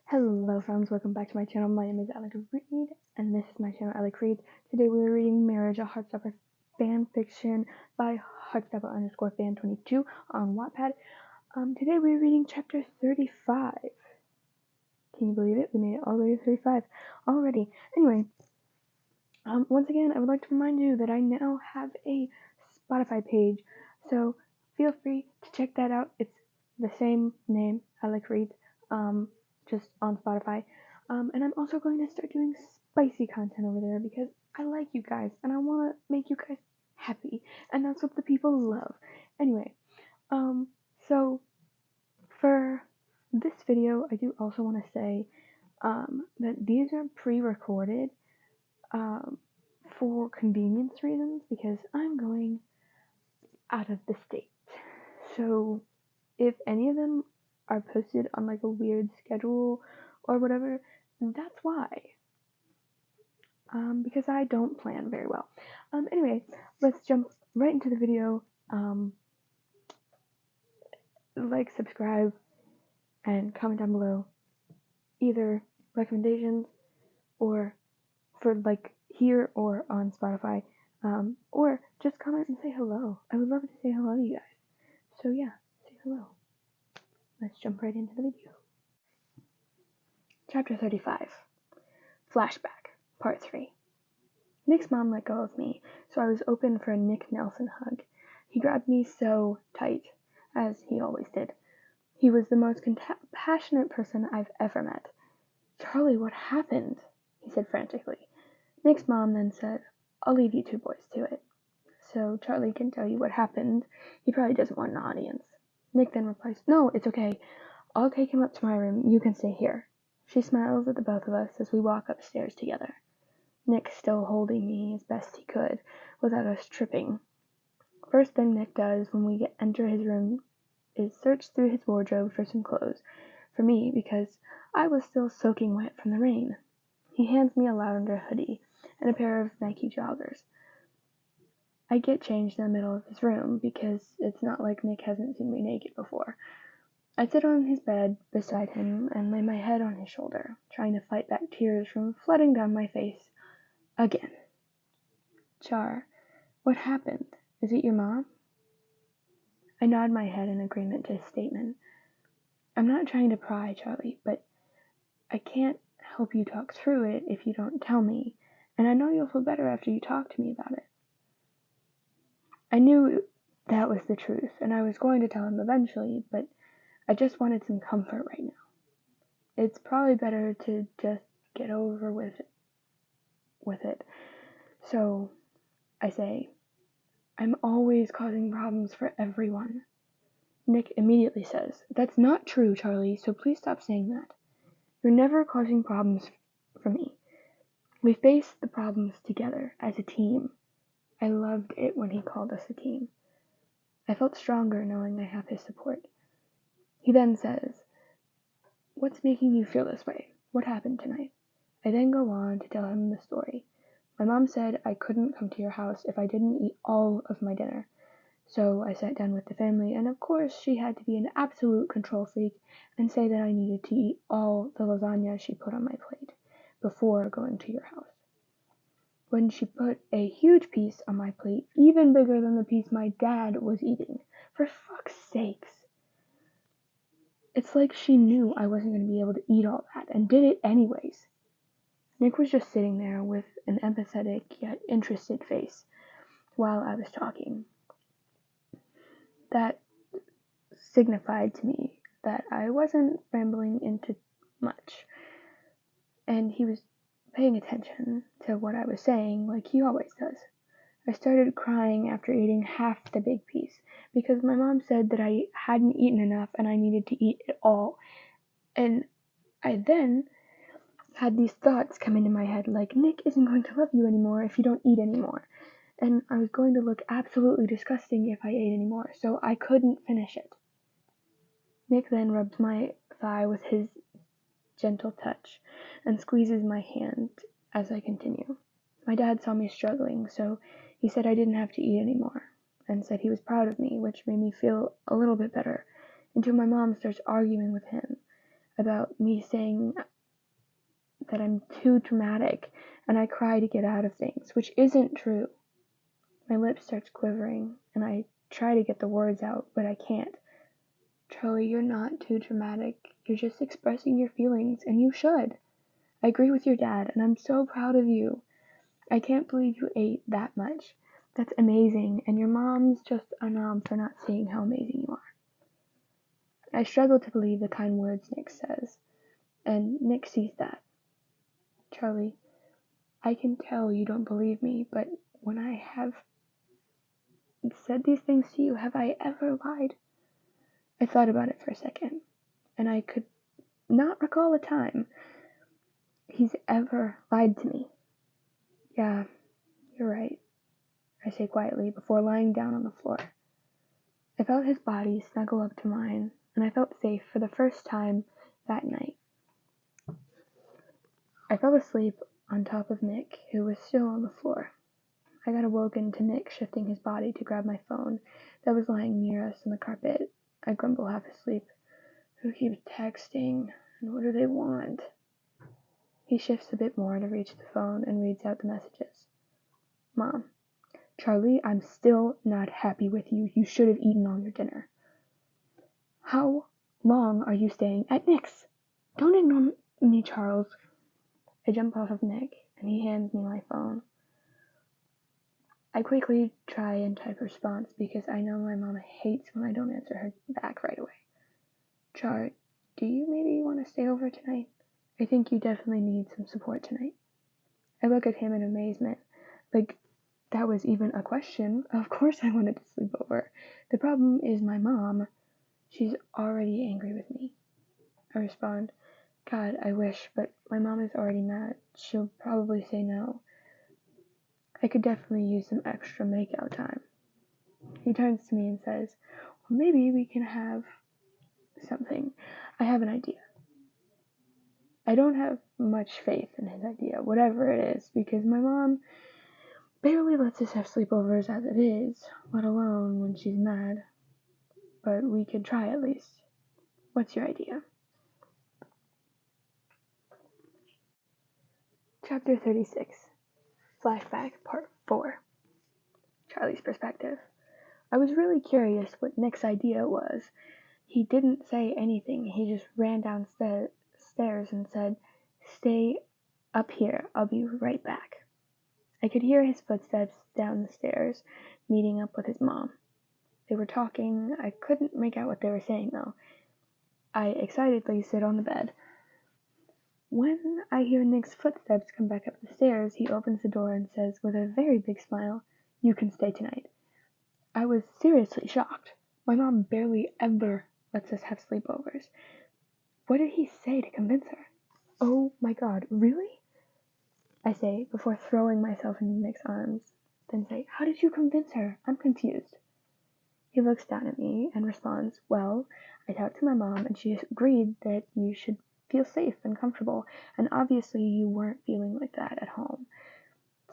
Hello friends, welcome back to my channel. My name is Alec Reed, and this is my channel, Alec Reed. Today we are reading Marriage, a Heartstopper fan fiction by heartstopper_fan22 on Wattpad. Today we are reading chapter 35. Can you believe it? We made it all the way to 35 already. Anyway, once again, I would like to remind you that I now have a Spotify page, so feel free to check that out. It's the same name, Alec Reed, just on Spotify. And I'm also going to start doing spicy content over there because I like you guys and I want to make you guys happy, and that's what the people love. Anyway, so for this video, I do also want to say that these are pre-recorded for convenience reasons because I'm going out of the state. So if any of them are posted on like a weird schedule or whatever, that's why. Because I don't plan very well. Anyway, let's jump right into the video. Like, subscribe, and comment down below either recommendations or for like here or on Spotify, or just comment and say hello. I would love to say hello to you guys. So yeah, say hello. Let's jump right into the video. Chapter 35. Flashback, Part 3. Nick's mom let go of me, so I was open for a Nick Nelson hug. He grabbed me so tight, as he always did. He was the most compassionate person I've ever met. "Charlie, what happened?" he said frantically. Nick's mom then said, "I'll leave you two boys to it, so Charlie can tell you what happened. He probably doesn't want an audience." Nick then replies, "No, it's okay. I'll take him up to my room. You can stay here." She smiles at the both of us as we walk upstairs together. Nick still holding me as best he could, without us tripping. First thing Nick does when we enter his room is search through his wardrobe for some clothes, for me because I was still soaking wet from the rain. He hands me a lavender hoodie and a pair of Nike joggers. I get changed in the middle of his room because it's not like Nick hasn't seen me naked before. I sit on his bed beside him and lay my head on his shoulder, trying to fight back tears from flooding down my face. Again. "Char, what happened? Is it your mom?" I nod my head in agreement to his statement. "I'm not trying to pry, Charlie, but I can't help you talk through it if you don't tell me, and I know you'll feel better after you talk to me about it." I knew that was the truth, and I was going to tell him eventually, but I just wanted some comfort right now. It's probably better to just get over with it. So I say, "I'm always causing problems for everyone." Nick immediately says, "That's not true, Charlie, so please stop saying that. You're never causing problems for me. We face the problems together, as a team." I loved it when he called us a team. I felt stronger knowing I have his support. He then says, "What's making you feel this way? What happened tonight?" I then go on to tell him the story. My mom said I couldn't come to your house if I didn't eat all of my dinner. So I sat down with the family, and of course she had to be an absolute control freak and say that I needed to eat all the lasagna she put on my plate before going to your house. When she put a huge piece on my plate, even bigger than the piece my dad was eating. For fuck's sakes. It's like she knew I wasn't going to be able to eat all that and did it anyways. Nick was just sitting there with an empathetic yet interested face while I was talking. That signified to me that I wasn't rambling into much, and he was paying attention to what I was saying like he always does. I started crying after eating half the big piece because my mom said that I hadn't eaten enough and I needed to eat it all. And I then had these thoughts come into my head like, Nick isn't going to love you anymore if you don't eat anymore. And I was going to look absolutely disgusting if I ate anymore, so I couldn't finish it. Nick then rubs my thigh with his gentle touch and squeezes my hand as I continue. My dad saw me struggling, so he said I didn't have to eat anymore, and said he was proud of me, which made me feel a little bit better, until my mom starts arguing with him. about me saying that I'm too dramatic and I cry to get out of things, which isn't true. My lip starts quivering and I try to get the words out, but I can't. Charlie, you're not too dramatic. You're just expressing your feelings, and you should. I agree with your dad, and I'm so proud of you. I can't believe you ate that much. That's amazing, and your mom's just a knob for not seeing how amazing you are. I struggle to believe the kind words Nick says, and Nick sees that. Charlie, I can tell you don't believe me, but when I have said these things to you, have I ever lied? I thought about it for a second, and I could not recall a time he's ever lied to me. Yeah, you're right, I say quietly before lying down on the floor. I felt his body snuggle up to mine, and I felt safe for the first time that night. I fell asleep on top of Nick, who was still on the floor. I got awoken to Nick shifting his body to grab my phone that was lying near us on the carpet. I grumble half asleep. Who keeps texting, and what do they want? He shifts a bit more to reach the phone and reads out the messages. Mom, Charlie, I'm still not happy with you. You should have eaten all your dinner. How long are you staying at Nick's? Don't ignore me, Charles. I jump off of Nick, and he hands me my phone. I quickly try and type a response because I know my mom hates when I don't answer her back right away. Char, do you maybe want to stay over tonight? I think you definitely need some support tonight. I look at him in amazement. Like, that was even a question. Of course I wanted to sleep over. The problem is my mom. She's already angry with me. I respond, God, I wish, but my mom is already mad. She'll probably say no. I could definitely use some extra makeout time. He turns to me and says, well, maybe we can have something. I have an idea. I don't have much faith in his idea, whatever it is, because my mom barely lets us have sleepovers as it is, let alone when she's mad. But we could try at least. What's your idea? Chapter 36. Flashback Part 4. Charlie's perspective. I was really curious what Nick's idea was. He didn't say anything. He just ran downstairs and said, Stay up here. I'll be right back. I could hear his footsteps down the stairs, meeting up with his mom. They were talking. I couldn't make out what they were saying, though. I excitedly sit on the bed. When I hear Nick's footsteps come back up the stairs, he opens the door and says with a very big smile, You can stay tonight. I was seriously shocked. My mom barely ever lets us have sleepovers. What did he say to convince her? Oh my God, really? I say, before throwing myself into Nick's arms, then say, How did you convince her? I'm confused. He looks down at me and responds, Well, I talked to my mom and she agreed that you should feel safe and comfortable, and obviously you weren't feeling like that at home.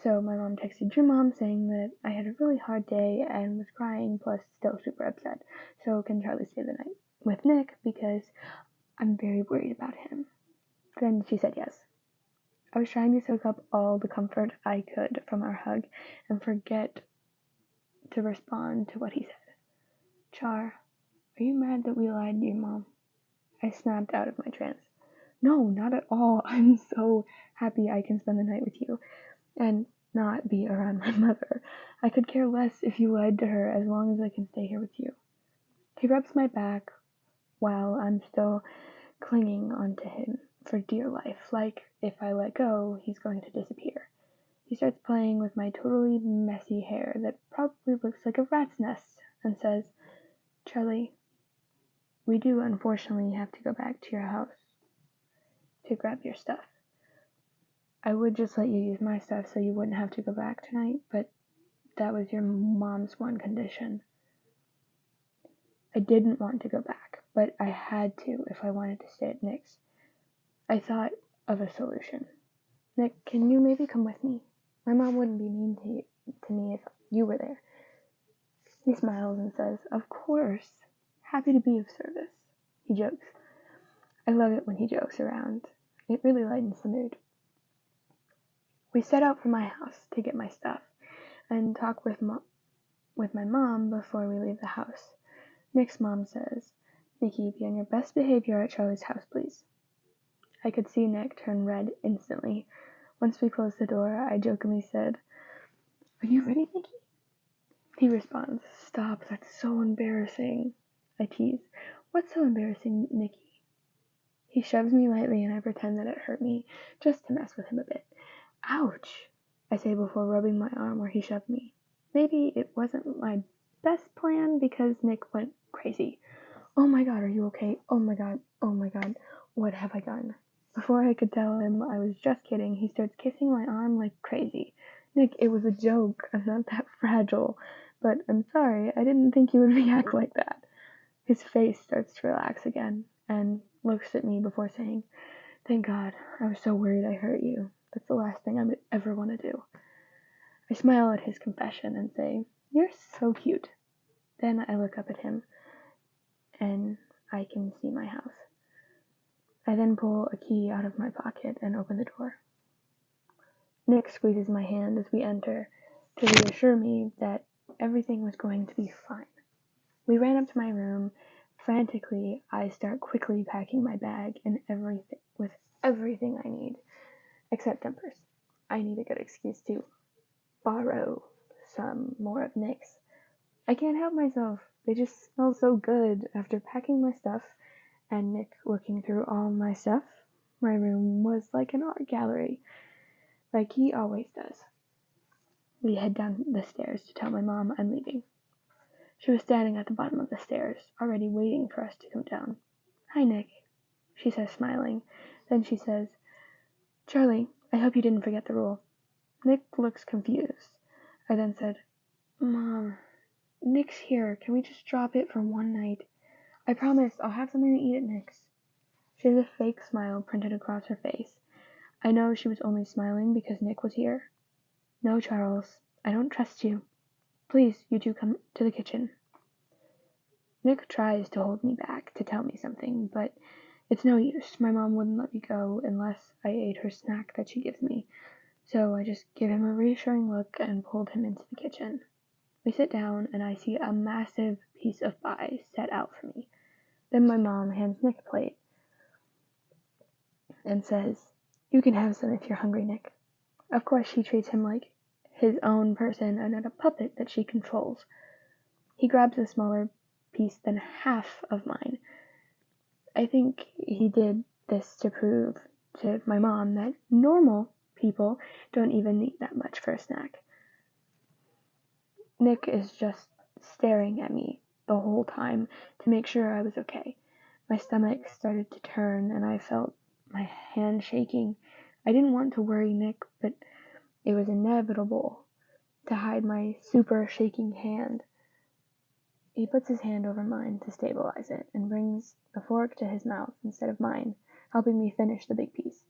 So my mom texted your mom saying that I had a really hard day and was crying, plus still super upset. So can Charlie stay the night with Nick because I'm very worried about him. Then she said yes. I was trying to soak up all the comfort I could from our hug and forget to respond to what he said. Char, are you mad that we lied to your mom? I snapped out of my trance. No, not at all. I'm so happy I can spend the night with you and not be around my mother. I could care less if you lied to her as long as I can stay here with you. He rubs my back while I'm still clinging onto him for dear life, like if I let go, he's going to disappear. He starts playing with my totally messy hair that probably looks like a rat's nest and says, Charlie, we do unfortunately have to go back to your house to grab your stuff. I would just let you use my stuff so you wouldn't have to go back tonight, but that was your mom's one condition. I didn't want to go back, but I had to if I wanted to stay at Nick's. I thought of a solution. Nick, can you maybe come with me? My mom wouldn't be mean to me if you were there. He smiles and says, Of course. Happy to be of service. He jokes. I love it when he jokes around. It really lightens the mood. We set out from my house to get my stuff and talk with my mom before we leave the house. Nick's mom says, "Nikki, be on your best behavior at Charlie's house, please." I could see Nick turn red instantly. Once we closed the door, I jokingly said, "Are you ready, Nikki?" He responds, "Stop, that's so embarrassing." I tease, "What's so embarrassing, Nikki?" He shoves me lightly and I pretend that it hurt me, just to mess with him a bit. "Ouch," I say before rubbing my arm where he shoved me. Maybe it wasn't my best plan because Nick went crazy. "Oh my god, are you okay? Oh my god, what have I done?" Before I could tell him I was just kidding, he starts kissing my arm like crazy. "Nick, it was a joke. I'm not that fragile. But I'm sorry, I didn't think you would react like that." His face starts to relax again, and looks at me before saying, "Thank God, I was so worried I hurt you. That's the last thing I would ever want to do." I smile at his confession and say, "You're so cute." Then I look up at him, and I can see my house. I then pull a key out of my pocket and open the door. Nick squeezes my hand as we enter to reassure me that everything was going to be fine. We ran up to my room. Frantically, I start quickly packing my bag and everything I need, except jumpers. I need a good excuse to borrow some more of Nick's. I can't help myself. They just smell so good. After packing my stuff and Nick looking through all my stuff, my room was like an art gallery, like he always does. We head down the stairs to tell my mom I'm leaving. She was standing at the bottom of the stairs, already waiting for us to come down. "Hi, Nick," she says, smiling. Then she says, "Charlie, I hope you didn't forget the rule." Nick looks confused. I then said, "Mom, Nick's here. Can we just drop it for one night? I promise I'll have something to eat at Nick's." She has a fake smile printed across her face. I know she was only smiling because Nick was here. "No, Charles, I don't trust you. Please, you two come to the kitchen." Nick tries to hold me back to tell me something, but it's no use. My mom wouldn't let me go unless I ate her snack that she gives me, so I just give him a reassuring look and pulled him into the kitchen. We sit down and I see a massive piece of pie set out for me. Then my mom hands Nick a plate and says, "You can have some if you're hungry, Nick." Of course, she treats him like his own person and not a puppet that she controls. He grabs a smaller piece than half of mine. I think he did this to prove to my mom that normal people don't even need that much for a snack. Nick is just staring at me the whole time to make sure I was okay. My stomach started to turn and I felt my hand shaking. I didn't want to worry Nick, but it was inevitable to hide my super shaking hand. He puts his hand over mine to stabilize it and brings the fork to his mouth instead of mine, helping me finish the big piece.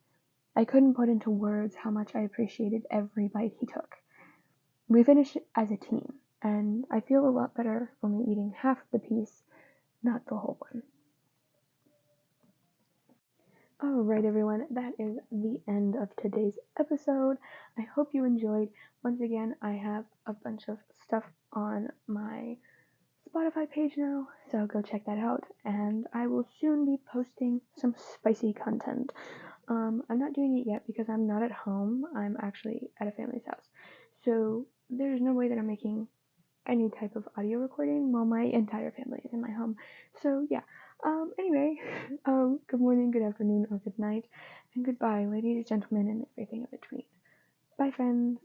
I couldn't put into words how much I appreciated every bite he took. We finished as a team, and I feel a lot better only eating half of the piece, not the whole one. Alright everyone, that is the end of today's episode. I hope you enjoyed. Once again, I have a bunch of stuff on my Spotify page now, so go check that out, and I will soon be posting some spicy content. I'm not doing it yet because I'm not at home. I'm actually at a family's house, so there's no way that I'm making any type of audio recording while my entire family is in my home. So yeah, anyway, good morning, good afternoon, or good night, and goodbye, ladies, gentlemen, and everything in between. Bye, friends.